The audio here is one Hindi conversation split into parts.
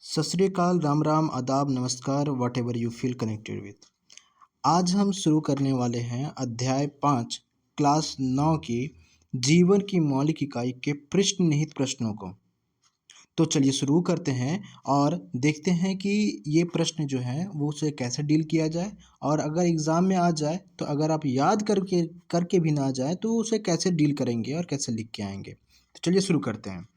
सत श्री अकाल, राम राम, आदाब, नमस्कार, what ever you feel connected with. आज हम शुरू करने वाले हैं अध्याय 5 क्लास 9 की जीवन की मौलिक इकाई के पृष्ठ निहित प्रश्नों को। तो चलिए शुरू करते हैं और देखते हैं कि ये प्रश्न जो है वो उसे कैसे डील किया जाए, और अगर एग्ज़ाम में आ जाए तो अगर आप याद करके करके भी ना जाए तो उसे कैसे डील करेंगे और कैसे लिख के आएंगे। तो चलिए शुरू करते हैं।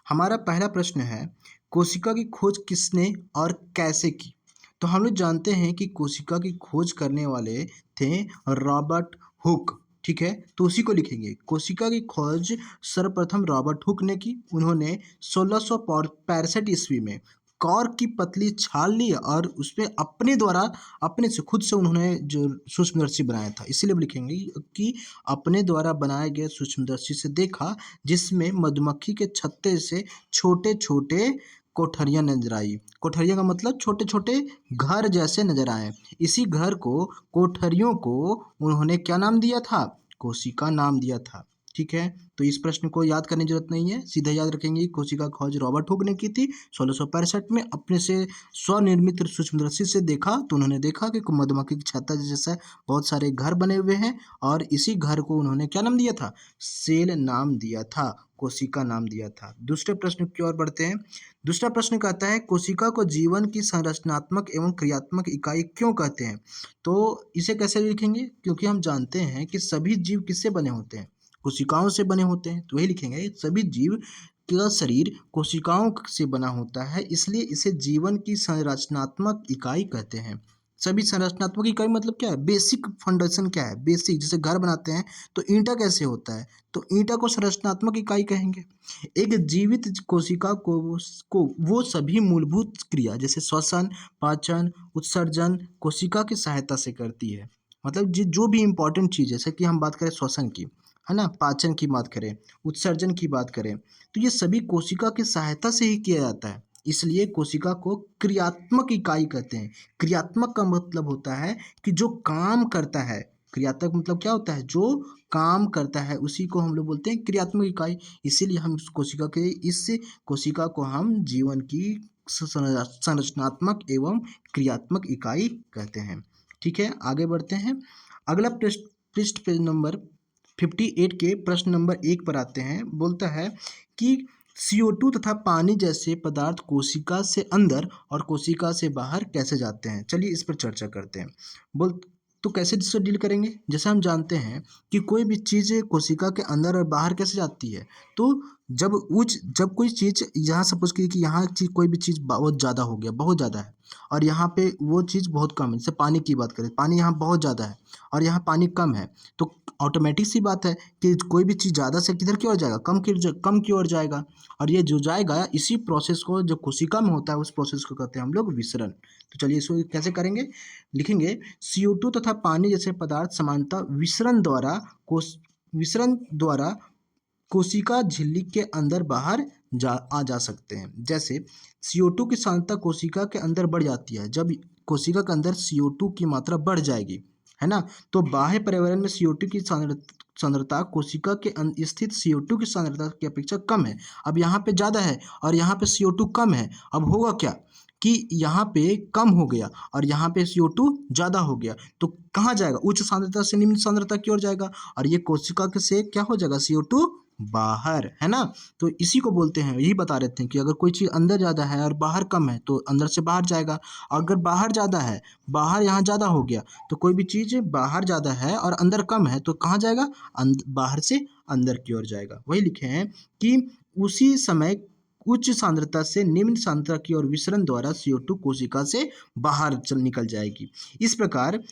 हमारा पहला प्रश्न है, कोशिका की खोज किसने और कैसे की। तो हम लोग जानते हैं कि कोशिका की खोज करने वाले थे रॉबर्ट हुक। ठीक है, तो उसी को लिखेंगे। कोशिका की खोज सर्वप्रथम रॉबर्ट हुक ने की। उन्होंने 1665 ईस्वी में कॉर्क की पतली छाल ली और उसमें अपने द्वारा अपने से खुद से उन्होंने जो सूक्ष्मदर्शी बनाया था, इसीलिए लिखेंगे कि अपने द्वारा बनाए गए सूक्ष्मदर्शी से देखा जिसमें मधुमक्खी के छत्ते से छोटे छोटे कोठरियां नजर आई। कोठरियां का मतलब छोटे छोटे घर जैसे नजर आए। इसी घर को, कोठरियों को उन्होंने क्या नाम दिया था? कोशिका नाम दिया था। ठीक है, तो इस प्रश्न को याद करने की जरूरत नहीं है, सीधे याद रखेंगे। कोशिका खोज रॉबर्ट हुक ने की थी 1665 में। अपने से स्वनिर्मित सूक्ष्मदर्शी से देखा तो उन्होंने देखा कि मधुमक्खी की छत्ता जैसा बहुत सारे घर बने हुए हैं, और इसी घर को उन्होंने क्या नाम दिया था? सेल नाम दिया था, कोशिका नाम दिया था। दूसरे प्रश्न की ओर बढ़ते हैं। दूसरा प्रश्न कहता है, कोशिका को जीवन की संरचनात्मक एवं क्रियात्मक इकाई क्यों कहते हैं? तो इसे कैसे लिखेंगे? क्योंकि हम जानते हैं कि सभी जीव किससे बने होते हैं? कोशिकाओं से बने होते हैं, तो वही लिखेंगे। सभी जीव का शरीर कोशिकाओं से बना होता है, इसलिए इसे जीवन की संरचनात्मक इकाई कहते हैं। सभी संरचनात्मक इकाई मतलब क्या है? बेसिक फाउंडेशन क्या है? बेसिक, जैसे घर बनाते हैं तो ईंटा कैसे होता है, तो ईंटा को संरचनात्मक इकाई कहेंगे। एक जीवित कोशिका को वो सभी मूलभूत क्रिया जैसे श्वसन, पाचन, उत्सर्जन कोशिका की सहायता से करती है। मतलब जो भी इम्पोर्टेंट चीज़, जैसे कि हम बात करें श्वसन की, है ना, पाचन की बात करें, उत्सर्जन की बात करें, तो ये सभी कोशिका की सहायता से ही किया जाता है। इसलिए कोशिका को क्रियात्मक इकाई कहते हैं। क्रियात्मक का मतलब होता है कि जो काम करता है। क्रियात्मक मतलब क्या होता है? जो काम करता है, उसी को हम लोग बोलते हैं क्रियात्मक इकाई। इसीलिए हम इस कोशिका को हम जीवन की संरचनात्मक एवं क्रियात्मक इकाई कहते हैं। ठीक है, आगे बढ़ते हैं। अगला पृष्ठ पेज नंबर 58 के प्रश्न नंबर 1 पर आते हैं। बोलता है कि CO2 तथा पानी जैसे पदार्थ कोशिका से अंदर और कोशिका से बाहर कैसे जाते हैं। चलिए इस पर चर्चा करते हैं। बोल तो कैसे इससे डील करेंगे? जैसे हम जानते हैं कि कोई भी चीज़ कोशिका के अंदर और बाहर कैसे जाती है, तो जब कोई चीज़, यहाँ सपोज कीजिए कि यहाँ चीज कोई भी चीज़ बहुत ज़्यादा हो गया, बहुत ज़्यादा है, और यहाँ पे वो चीज़ बहुत कम है। जैसे पानी की बात करें, पानी यहाँ बहुत ज़्यादा है और यहाँ पानी कम है, तो ऑटोमेटिक सी बात है कि कोई भी चीज़ ज़्यादा से किधर की ओर जाएगा? कम की ओर जाएगा। और ये जो जाएगा, इसी प्रोसेस को जो कोशिका में होता है उस प्रोसेस को कहते हैं हम लोग विसरण। तो चलिए इसको कैसे करेंगे? लिखेंगे, CO2 तथा पानी जैसे पदार्थ समानतः विसरण द्वारा कोशिका झिल्ली के अंदर बाहर जा सकते हैं। जैसे CO2 की सांद्रता कोशिका के अंदर बढ़ जाती है। जब कोशिका के अंदर CO2 की मात्रा बढ़ जाएगी, है ना, तो बाह्य पर्यावरण में CO2 की सांद्रता कोशिका के स्थित CO2 की सांद्रता की अपेक्षा कम है। अब यहाँ पे ज़्यादा है और यहाँ पे CO2 कम है। अब होगा क्या कि यहाँ पे कम हो गया और यहाँ पे CO2 ज़्यादा हो गया, तो कहाँ जाएगा? उच्च सांद्रता से निम्न सांद्रता की ओर जाएगा, और ये कोशिका से क्या हो जाएगा? CO2 बाहर, है ना। तो इसी को बोलते हैं, यही बता रहे थे कि अगर कोई चीज़ अंदर ज़्यादा है और बाहर कम है तो अंदर से बाहर जाएगा। अगर बाहर ज़्यादा है, बाहर यहाँ ज़्यादा हो गया, तो कोई भी चीज़ बाहर ज़्यादा है और अंदर कम है तो कहाँ जाएगा? बाहर से अंदर की ओर जाएगा। वही लिखे हैं कि उसी समय उच्च सांद्रता से निम्न सांद्रता की ओर विसरण द्वारा CO2 कोशिका से बाहर निकल जाएगी। इस प्रकार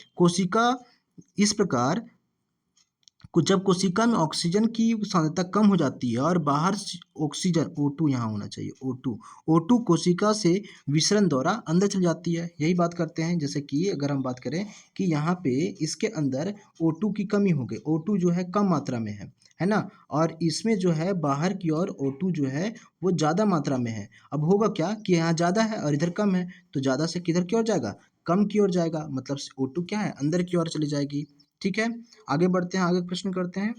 जब कोशिका में ऑक्सीजन की सांद्रता कम हो जाती है और बाहर ऑक्सीजन O2 यहाँ होना चाहिए, O2 कोशिका से विसरण द्वारा अंदर चल जाती है। यही बात करते हैं, जैसे कि अगर हम बात करें कि यहाँ पे इसके अंदर O2 की कमी हो गई, O2 जो है कम मात्रा में है ना, और इसमें जो है बाहर की ओर O2 जो है वो ज़्यादा मात्रा में है। अब होगा क्या कि यहाँ ज़्यादा है और इधर कम है, तो ज़्यादा से किधर की ओर जाएगा? कम की ओर जाएगा। मतलब O2 क्या है? अंदर की ओर चली जाएगी। ठीक है, आगे बढ़ते हैं, आगे प्रश्न करते हैं।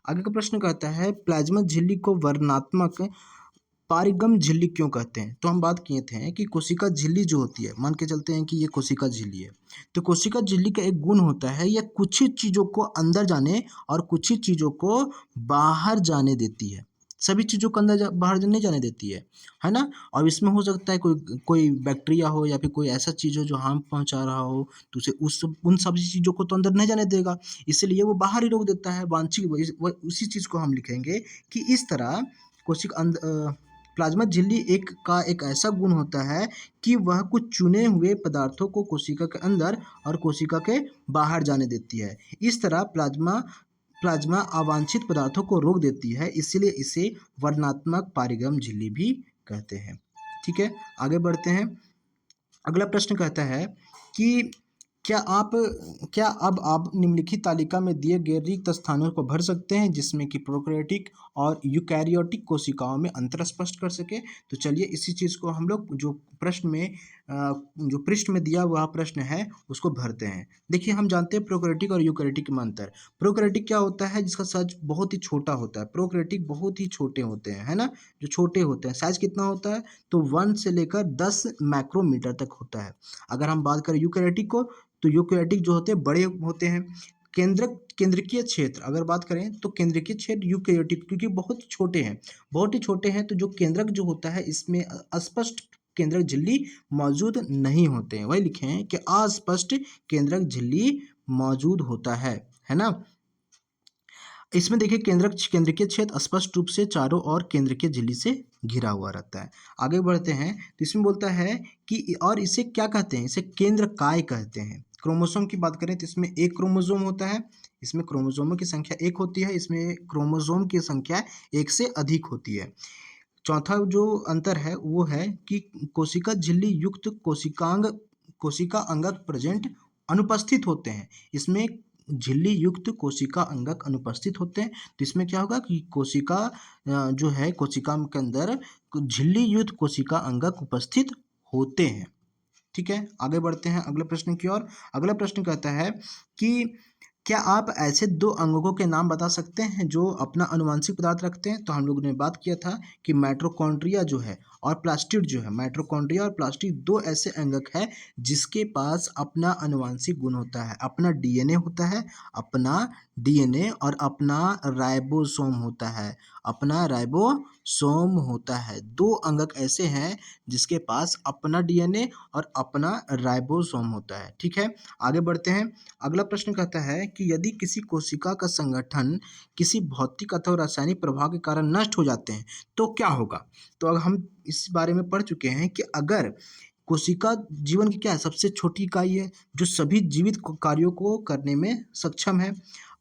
आगे का प्रश्न कहता है, प्लाज्मा झिल्ली को वर्णनात्मक पारिगम झिल्ली क्यों कहते हैं? तो हम बात किए थे कि कोशिका झिल्ली जो होती है, मान के चलते हैं कि ये कोशिका झिल्ली है, तो कोशिका झिल्ली का एक गुण होता है, यह कुछ ही चीज़ों को अंदर जाने और कुछ ही चीज़ों को बाहर जाने देती है। सभी चीज़ों को अंदर बाहर नहीं जाने देती है ना? और इसमें हो सकता है कोई कोई बैक्टीरिया हो या फिर कोई ऐसा चीज़ हो जो हार्म पहुंचा रहा हो, तो उसे उन सभी चीज़ों को तो अंदर नहीं जाने देगा, इसलिए वो बाहर ही रोक देता है। वांछित उसी चीज़ को हम लिखेंगे कि इस तरह कोशिका प्लाज्मा झिल्ली एक ऐसा गुण होता है कि वह कुछ चुने हुए पदार्थों को कोशिका के अंदर और कोशिका के बाहर जाने देती है। इस तरह प्लाज्मा प्लाज्मा अवांछित पदार्थों को रोक देती है, इसलिए इसे वर्णनात्मक पारिगम झिल्ली भी कहते हैं। ठीक है, आगे बढ़ते हैं। अगला प्रश्न कहता है कि क्या आप क्या अब आप निम्नलिखित तालिका में दिए गए रिक्त स्थानों को भर सकते हैं जिसमें कि प्रोकैरियोटिक और यूकैरियोटिक कोशिकाओं में अंतर स्पष्ट कर सके? तो चलिए इसी चीज़ को हम लोग जो प्रश्न में जो पृष्ठ में दिया हुआ प्रश्न है उसको भरते हैं। देखिए, हम जानते हैं प्रोकैरियोटिक और यूकैरियोटिक में अंतर। प्रोकैरियोटिक क्या होता है? जिसका साइज बहुत ही छोटा होता है। प्रोकैरियोटिक बहुत ही छोटे होते हैं, है ना? जो छोटे होते हैं, साइज कितना होता है? तो 1 से लेकर 10 माइक्रोमीटर तक होता है। अगर हम बात करें यूकैरियोटिक को, तो यूकैरियोटिक जो होते हैं बड़े होते हैं। केंद्रकीय क्षेत्र अगर बात करें तो केंद्रकीय क्षेत्र यूकैरियोटिक क्योंकि बहुत ही छोटे हैं, तो जो केंद्रक जो होता है इसमें अस्पष्ट केंद्रक झिल्ली मौजूद नहीं होते हैं। वही लिखे हैं कि अस्पष्ट केंद्रक झिल्ली मौजूद होता है ना? इसमें देखिए केंद्रकीय क्षेत्र स्पष्ट रूप से चारों ओर केंद्रकीय झिल्ली से घिरा हुआ रहता है। आगे बढ़ते हैं तो इसमें बोलता है कि और इसे क्या कहते हैं? इसे केंद्रकाय कहते हैं। क्रोमोसोम की बात करें तो इसमें एक क्रोमोसोम होता है, इसमें क्रोमोसोमों की संख्या एक होती है, इसमें क्रोमोसोम की संख्या एक से अधिक होती है। चौथा जो अंतर है वो है कि कोशिका झिल्ली युक्त कोशिका अंगक प्रेजेंट अनुपस्थित होते हैं। इसमें झिल्ली युक्त कोशिका अंगक अनुपस्थित होते हैं, तो इसमें क्या होगा कि कोशिका जो है कोशिका के अंदर झिल्ली युक्त कोशिका अंगक उपस्थित होते हैं। ठीक है, आगे बढ़ते हैं अगले प्रश्न की ओर। अगला प्रश्न कहता है कि क्या आप ऐसे 2 अंगकों के नाम बता सकते हैं जो अपना आनुवंशिक पदार्थ रखते हैं? तो हम लोगों ने बात किया था कि माइटोकॉन्ड्रिया जो है और प्लास्टिड जो है, माइटोकॉन्ड्रिया और प्लास्टिड 2 ऐसे अंगक हैं जिसके पास अपना आनुवंशिक गुण होता है, अपना डीएनए होता है, अपना डीएनए और अपना राइबोसोम होता है, अपना राइबोसोम होता है। 2 अंगक ऐसे हैं जिसके पास अपना डीएनए और अपना राइबोसोम होता है। ठीक है, आगे बढ़ते हैं। अगला प्रश्न कहता है कि यदि किसी कोशिका का संगठन किसी भौतिक अथवा रासायनिक प्रभाव के कारण नष्ट हो जाते हैं तो क्या होगा? तो अब हम इस बारे में पढ़ चुके हैं कि अगर कोशिका जीवन की क्या है? सबसे छोटी इकाई है जो सभी जीवित कार्यों को करने में सक्षम है।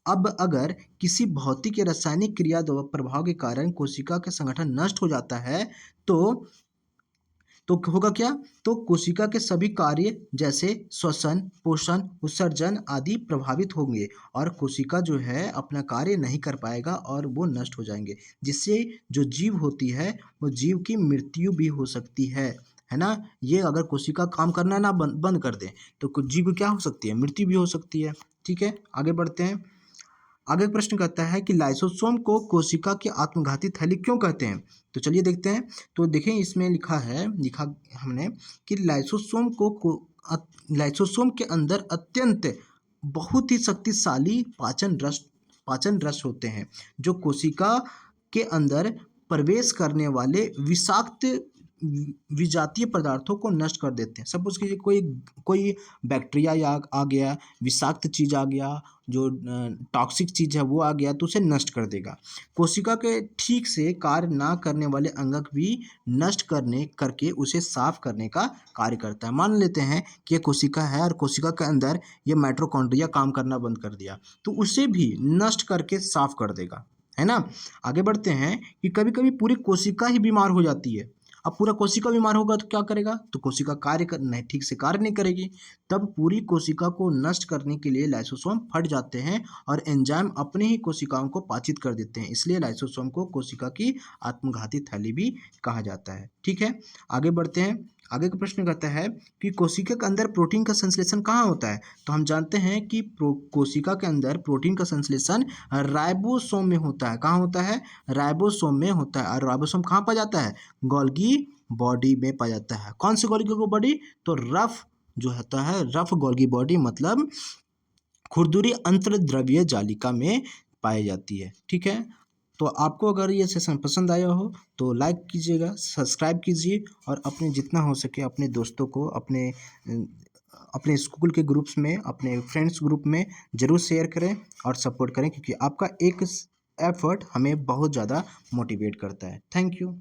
अब अगर किसी भौतिक या रासायनिक क्रिया प्रभाव के कारण कोशिका का संगठन नष्ट हो जाता है तो होगा क्या? तो कोशिका के सभी कार्य जैसे श्वसन, पोषण, उत्सर्जन आदि प्रभावित होंगे और कोशिका जो है अपना कार्य नहीं कर पाएगा और वो नष्ट हो जाएंगे, जिससे जो जीव होती है वो जीव की मृत्यु भी हो सकती है ना? ये अगर कोशिका काम करना ना बंद कर दे तो कुछ जीव को क्या हो सकती है? मृत्यु भी हो सकती है। ठीक है, आगे बढ़ते हैं। आगे प्रश्न कहता है कि लाइसोसोम को कोशिका की आत्मघाती थैली क्यों कहते हैं? तो चलिए देखते हैं। तो देखें इसमें लिखा हमने कि लाइसोसोम के अंदर अत्यंत बहुत ही शक्तिशाली पाचन रस होते हैं जो कोशिका के अंदर प्रवेश करने वाले विषाक्त विजातीय पदार्थों को नष्ट कर देते हैं। सपोज कीजिए कोई कोई बैक्टीरिया या आ गया, विषाक्त चीज़ आ गया, जो टॉक्सिक चीज़ है वो आ गया तो उसे नष्ट कर देगा। कोशिका के ठीक से कार्य ना करने वाले अंगक भी नष्ट करके उसे साफ करने का कार्य करता है। मान लेते हैं कि ये कोशिका है और कोशिका के अंदर ये माइटोकॉन्ड्रिया काम करना बंद कर दिया तो उसे भी नष्ट करके साफ कर देगा, है ना? आगे बढ़ते हैं कि कभी कभी पूरी कोशिका ही बीमार हो जाती है। अब पूरा कोशिका बीमार होगा तो क्या करेगा? तो कोशिका ठीक से कार्य नहीं करेगी। तब पूरी कोशिका को नष्ट करने के लिए लाइसोसोम फट जाते हैं और एंजाइम अपने ही कोशिकाओं को पाचित कर देते हैं। इसलिए लाइसोसोम को कोशिका की आत्मघाती थैली भी कहा जाता है। ठीक है, आगे बढ़ते हैं। आगे का प्रश्न कहता है कि कोशिका के अंदर प्रोटीन का संश्लेषण कहाँ होता है। तो हम जानते हैं कि कोशिका के अंदर प्रोटीन का संश्लेषण राइबोसोम में होता है। कहाँ होता है? राइबोसोम में होता है। और राइबोसोम कहाँ पाया जाता है? गोल्गी बॉडी में पाया जाता है। कौन सी गोल्गी बॉडी? तो रफ जो होता है, रफ गोल्गी बॉडी मतलब खुरदुरी अंतर्द्रव्य जालिका में पाई जाती है। ठीक है, तो आपको अगर ये सेशन पसंद आया हो तो लाइक कीजिएगा, सब्सक्राइब कीजिए और अपने जितना हो सके अपने दोस्तों को, अपने स्कूल के ग्रुप्स में, अपने फ्रेंड्स ग्रुप में ज़रूर शेयर करें और सपोर्ट करें, क्योंकि आपका एक एफर्ट हमें बहुत ज़्यादा मोटिवेट करता है। Thank you.